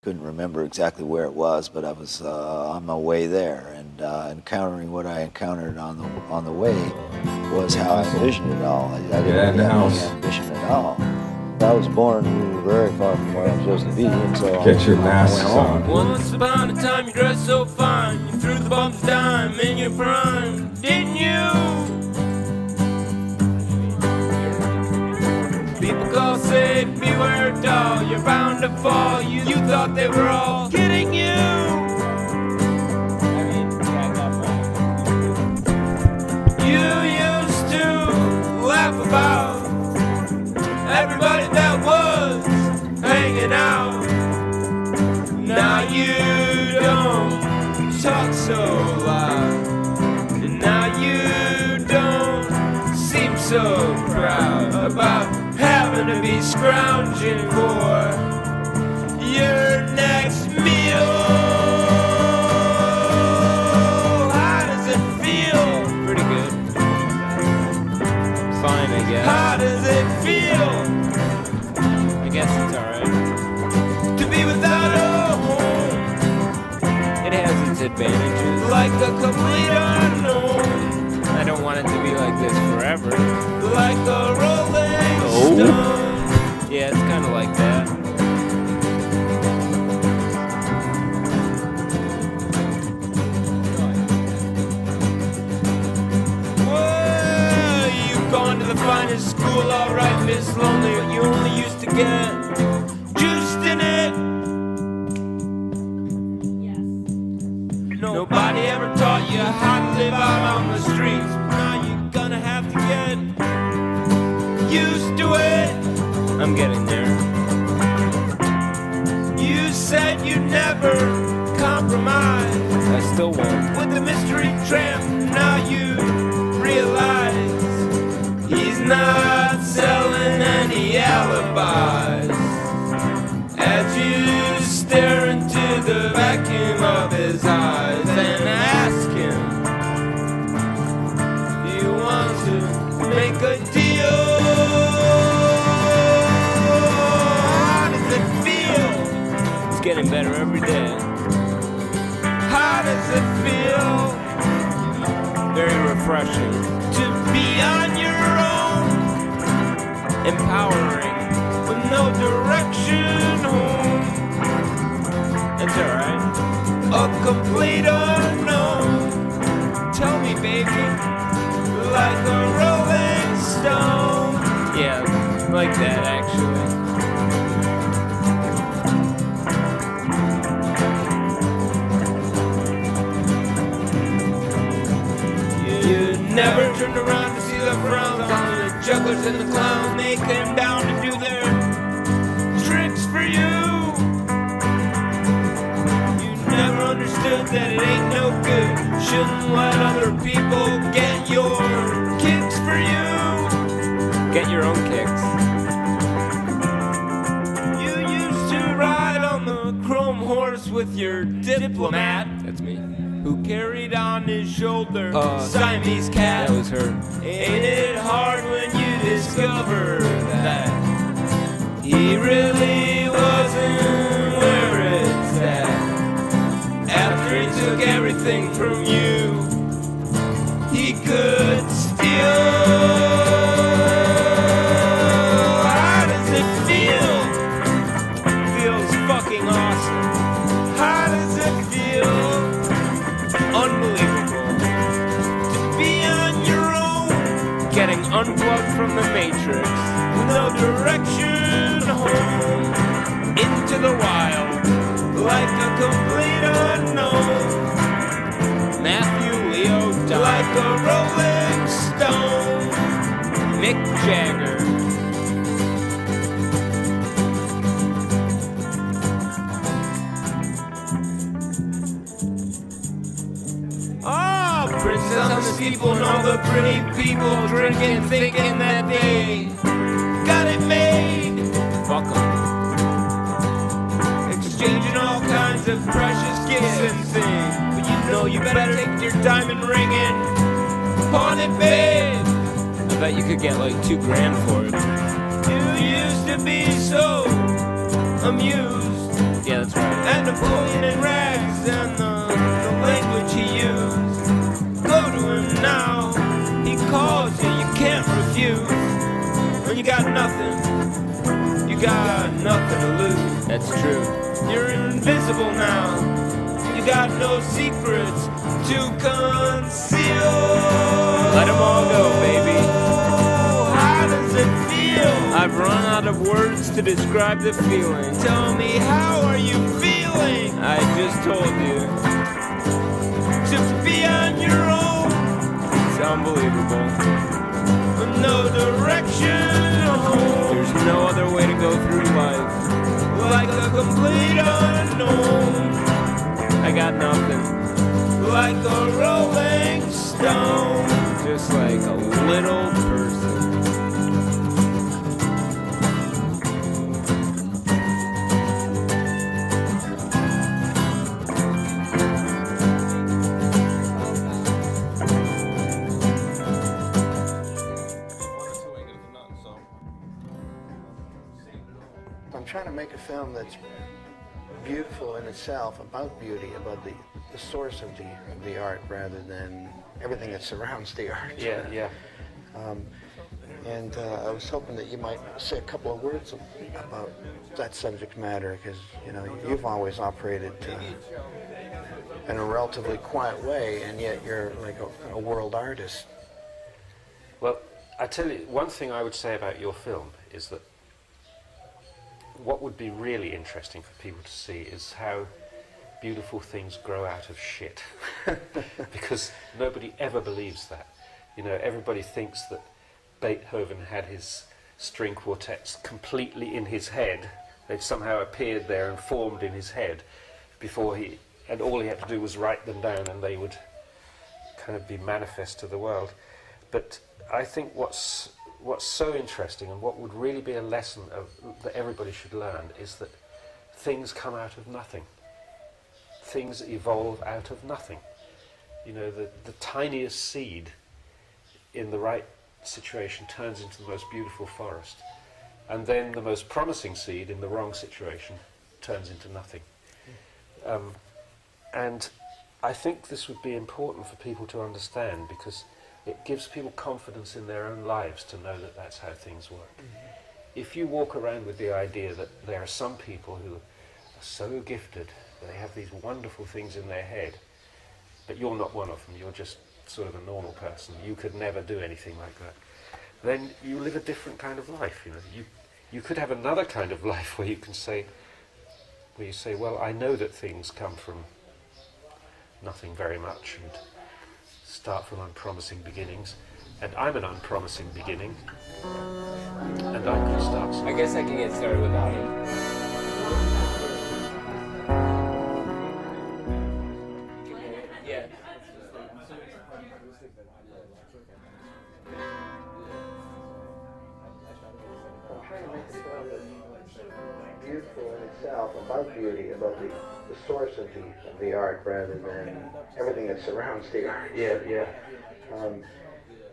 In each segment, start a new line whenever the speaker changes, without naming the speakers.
couldn't remember exactly where it was, but I was on my way there, and encountering what I encountered on the way was how I envisioned it all. I didn't have any ambition at all. I was born very far from where I'm supposed to be, and so
get your masks on.
Once upon a time you dressed so fine, you threw the bumps dime in your prime, didn't you? People call, say, beware doll, you're bound to fall. You thought they were all kidding you. You used to laugh about everybody that was hanging out. Now you don't talk so loud, and now you don't seem so proud about having to be scrounging for your next meal. How does it feel? Pretty good. Fine, I guess. How does it feel? I guess it's alright. To be without a home. It has its advantages. Like a complete unknown. I don't want it to be like this forever. Like a rolling stone. Yeah, it's kind of like that. Well, you've gone to the finest school, alright, Miss Lonely, but you only used to get juiced in it.
Yes.
Nobody ever taught you how to live out on the streets, but now you're gonna have to get used to it. I'm getting there. You said you'd never compromise. I still won't. With the mystery tramp, now you realize he's not selling any alibis. As you stare into the vacuum of his eyes and ask him, do you want to make a deal? How does it feel? It's getting better every day. How does it feel? Very refreshing to be on your own, empowering with no direction home. It's alright. A complete unknown. Tell me, baby, like a rolling stone. Yeah, like that actually. You never turned around to see the frowns on the jugglers and the clowns. They came down to do their tricks for you. Never understood that it ain't no good. Shouldn't let other people get your kicks for you. Get your own kicks. You used to ride on the chrome horse with your diplomat. That's me. Who carried on his shoulder Siamese cat. That was her. Ain't it hard when you discover that he really wasn't where it's at? After he took everything from you, he could steal. How does it feel? Feels fucking awesome. How does it feel? Unbelievable. To be on your own, getting unplugged from the matrix, no direction home, into the wild. Like a complete unknown. Matthew Leo died. Like a rolling stone. Mick Jagger. Oh, princess people and all the pretty people drinking, thinking that they got it made. Fuck 'em. Exchanging all kinds of precious gifts and things, but you know you better take your diamond ring and pawn it, babe. I bet you could get like $2,000 for it. You used to be so amused. Yeah, that's right. Napoleon in rags and the language he used. Go to him now, he calls you, you can't refuse. When you got nothing, you got nothing to lose. That's true. You're invisible now, you got no secrets to conceal. Let them all go, baby. How does it feel? I've run out of words to describe the feeling. Tell me, how are you feeling? I just told you. To be on your own. It's unbelievable. With no direction home. There's no other way to go through life. Like a complete unknown. I got nothing. Like a rolling stone. Just like a little person.
I'm trying to make a film that's beautiful in itself, about beauty, about the source of the art rather than everything that surrounds the art.
Yeah.
And I was hoping that you might say a couple of words about that subject matter, because you've always operated in a relatively quiet way, and yet you're like a world artist.
Well, I tell you, one thing I would say about your film is that what would be really interesting for people to see is how beautiful things grow out of shit. Because nobody ever believes that. Everybody thinks that Beethoven had his string quartets completely in his head. They'd somehow appeared there and formed in his head and all he had to do was write them down and they would kind of be manifest to the world. But I think what's so interesting and what would really be a lesson that everybody should learn is that things come out of nothing. Things evolve out of nothing. The tiniest seed in the right situation turns into the most beautiful forest. And then the most promising seed in the wrong situation turns into nothing. And I think this would be important for people to understand, because it gives people confidence in their own lives to know that that's how things work. Mm-hmm. If you walk around with the idea that there are some people who are so gifted, they have these wonderful things in their head, but you're not one of them, you're just sort of a normal person, you could never do anything like that, then you live a different kind of life. You could have another kind of life where you say, well, I know that things come from nothing very much and start from unpromising beginnings, and I'm an unpromising beginning, and I can start.
I guess I can get started without it. Yeah.
I'm trying to make a film that's beautiful in itself, about beauty, about the source of the art rather than everything that surrounds the art.
Yeah.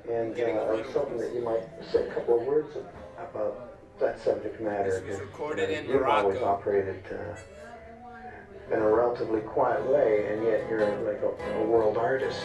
And I was hoping that you might say a couple of words about that subject matter.
This was recorded in
You've always
Morocco.
operated in a relatively quiet way, and yet you're like a world artist.